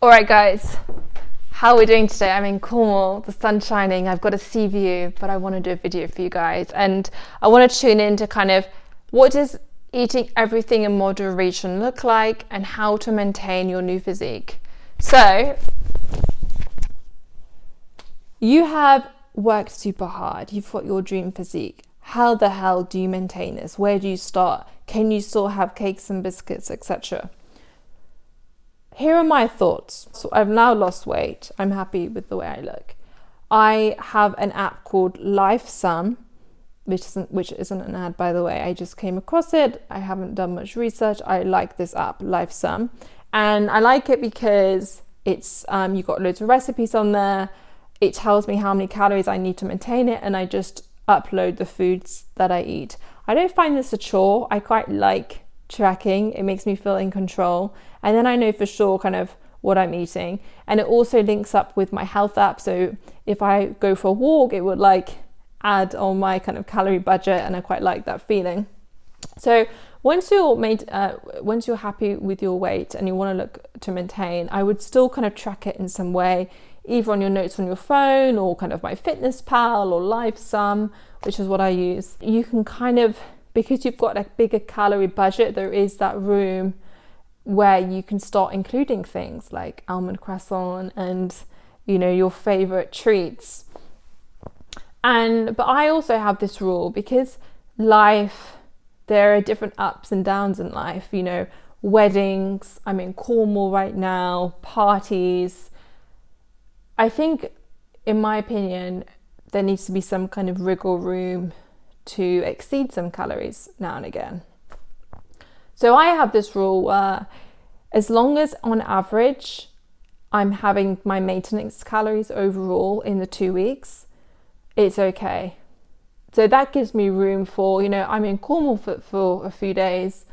Alright guys, how are we doing today? I'm in Cornwall, the sun's shining, I've got a sea view, but I want to do a video for you guys, and I want to tune in to kind of what does eating everything in moderation look like and how to maintain your new physique. So you have worked super hard, you've got your dream physique. How the hell do you maintain this? Where do you start? Can you still have cakes and biscuits, etc.? Here are my thoughts. So I've now lost weight. I'm happy with the way I look. I have an app called LifeSum, which isn't an ad, by the way. I just came across it. I haven't done much research. I like this app, LifeSum, and I like it because it's you've got loads of recipes on there. It tells me how many calories I need to maintain it, and I just upload the foods that I eat. I don't find this a chore. I quite like tracking. It makes me feel in control, and then I know for sure kind of what I'm eating, and it also links up with my health app, so if I go for a walk it would like add on my kind of calorie budget, and I quite like that feeling. So once you're happy with your weight and you want to look to maintain, I would still kind of track it in some way, either on your notes on your phone or kind of my Fitness Pal or LifeSum, which is what I use. You can kind of, because you've got a bigger calorie budget, there is that room where you can start including things like almond croissant and, you know, your favorite treats. But I also have this rule, because there are different ups and downs in life, you know, weddings, I'm in Cornwall right now, parties. I think, in my opinion, there needs to be some kind of wriggle room to exceed some calories now and again. So I have this rule where as long as on average I'm having my maintenance calories overall in the 2 weeks, it's okay. So that gives me room for, you know, I'm in Cornwall for a few days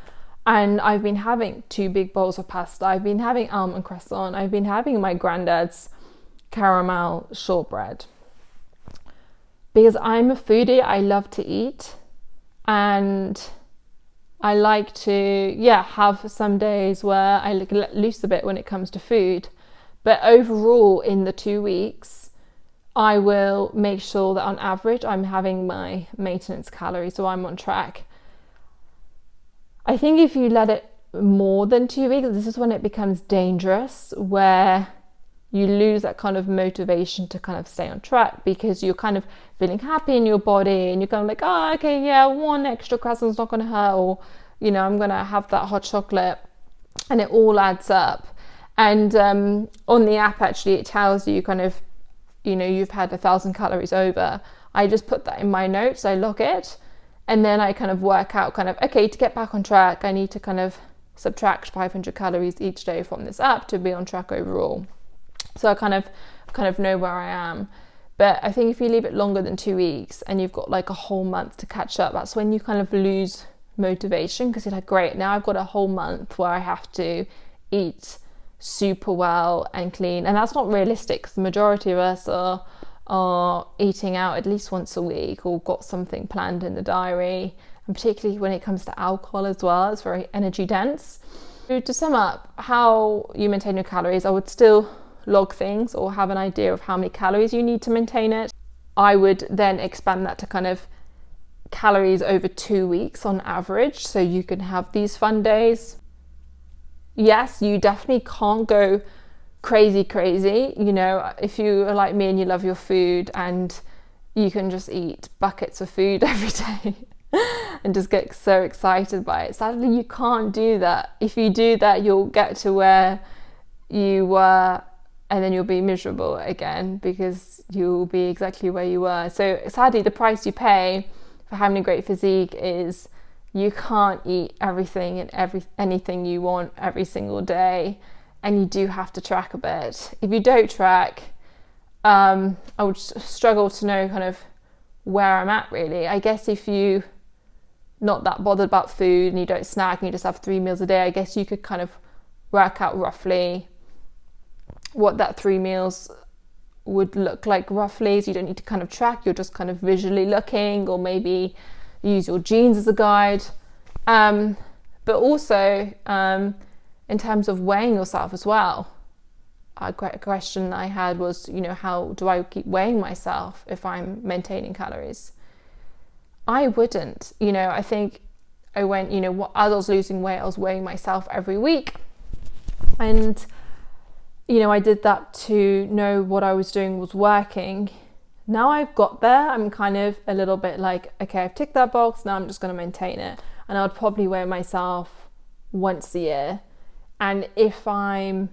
and I've been having 2 big bowls of pasta, I've been having almond croissant, I've been having my granddad's caramel shortbread. Because I'm a foodie, I love to eat, and I like to, have some days where I let loose a bit when it comes to food. But overall, in the 2 weeks, I will make sure that on average, I'm having my maintenance calories, so I'm on track. I think if you let it more than 2 weeks, this is when it becomes dangerous, where you lose that kind of motivation to kind of stay on track, because you're kind of feeling happy in your body and you're kind of like, oh, okay, yeah, 1 extra croissant's not going to hurt, or, you know, I'm going to have that hot chocolate, and it all adds up. And on the app, actually, it tells you kind of, you know, you've had 1,000 calories over. I just put that in my notes, I log it, and then I kind of work out kind of, okay, to get back on track, I need to kind of subtract 500 calories each day from this app to be on track overall. So I kind of know where I am. But I think if you leave it longer than 2 weeks and you've got like a whole month to catch up, that's when you kind of lose motivation, because you're like, great, now I've got a whole month where I have to eat super well and clean. And that's not realistic, because the majority of us are eating out at least once a week or got something planned in the diary. And particularly when it comes to alcohol as well, it's very energy dense. So to sum up how you maintain your calories, I would still log things or have an idea of how many calories you need to maintain it. I would then expand that to kind of calories over 2 weeks on average, so you can have these fun days. Yes, you definitely can't go crazy, you know, if you are like me and you love your food and you can just eat buckets of food every day and just get so excited by it. Sadly, you can't do that. If you do that, you'll get to where you were, and then you'll be miserable again, because you'll be exactly where you were. So sadly, the price you pay for having a great physique is you can't eat everything and anything you want every single day, and you do have to track a bit. If you don't track, I would struggle to know kind of where I'm at, really. I guess if you not that bothered about food and you don't snack and you just have 3 meals a day, I guess you could kind of work out roughly what that 3 meals would look like roughly. So you don't need to kind of track, you're just kind of visually looking, or maybe use your jeans as a guide. But also in terms of weighing yourself as well, a question I had was, you know, how do I keep weighing myself if I'm maintaining calories? I wouldn't. You know, I think I went, you know, as I was losing weight, I was weighing myself every week. And, you know, I did that to know what I was doing was working. Now I've got there, I'm kind of a little bit like, okay, I've ticked that box, now I'm just going to maintain it. And I'd probably weigh myself once a year. And if I'm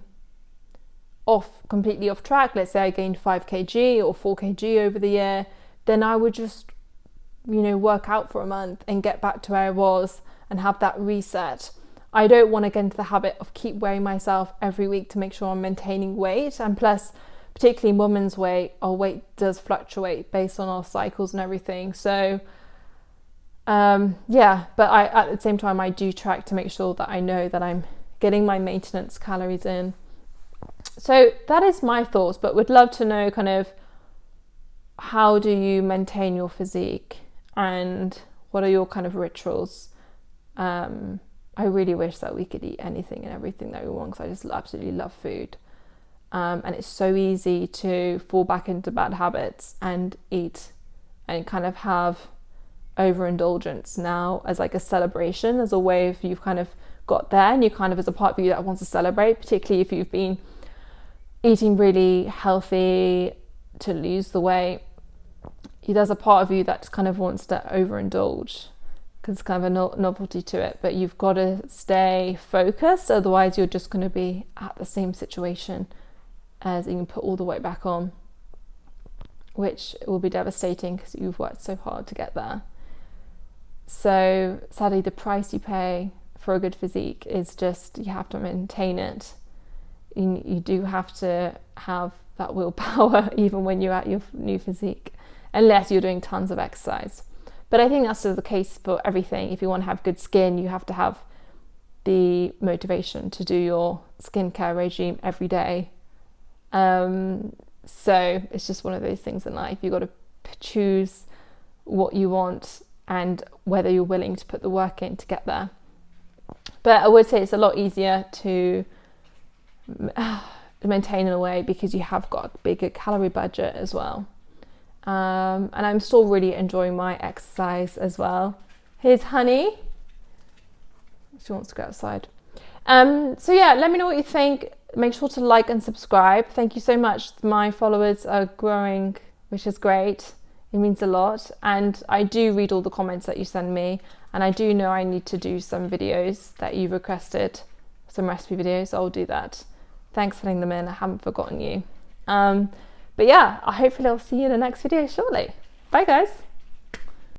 completely off track, let's say I gained 5 kg or 4 kg over the year, then I would just, you know, work out for a month and get back to where I was and have that reset. I don't want to get into the habit of keep weighing myself every week to make sure I'm maintaining weight. And plus, particularly in women's weight, our weight does fluctuate based on our cycles and everything. So but I, at the same time, I do track to make sure that I know that I'm getting my maintenance calories in. So that is my thoughts, but would love to know kind of how do you maintain your physique and what are your kind of rituals? I really wish that we could eat anything and everything that we want, because I just absolutely love food. And it's so easy to fall back into bad habits and eat and kind of have overindulgence now as like a celebration, as a way of you've kind of got there and you kind of as a part of you that wants to celebrate, particularly if you've been eating really healthy to lose the weight. There's a part of you that kind of wants to overindulge because it's kind of a novelty to it, but you've got to stay focused, otherwise you're just going to be at the same situation as you can put all the weight back on, which will be devastating because you've worked so hard to get there. So sadly, the price you pay for a good physique is just, you have to maintain it. You do have to have that willpower even when you're at your new physique, unless you're doing tons of exercise. But I think that's the case for everything. If you want to have good skin, you have to have the motivation to do your skincare regime every day. So it's just one of those things in life. You've got to choose what you want and whether you're willing to put the work in to get there. But I would say it's a lot easier to maintain in a way because you have got a bigger calorie budget as well. And I'm still really enjoying my exercise as well. Here's Honey. She wants to go outside. So yeah, let me know what you think. Make sure to like and subscribe. Thank you so much. My followers are growing, which is great. It means a lot. And I do read all the comments that you send me. And I do know I need to do some videos that you requested, some recipe videos. So I'll do that. Thanks for letting them in. I haven't forgotten you. But yeah, hopefully I'll see you in the next video shortly. Bye guys.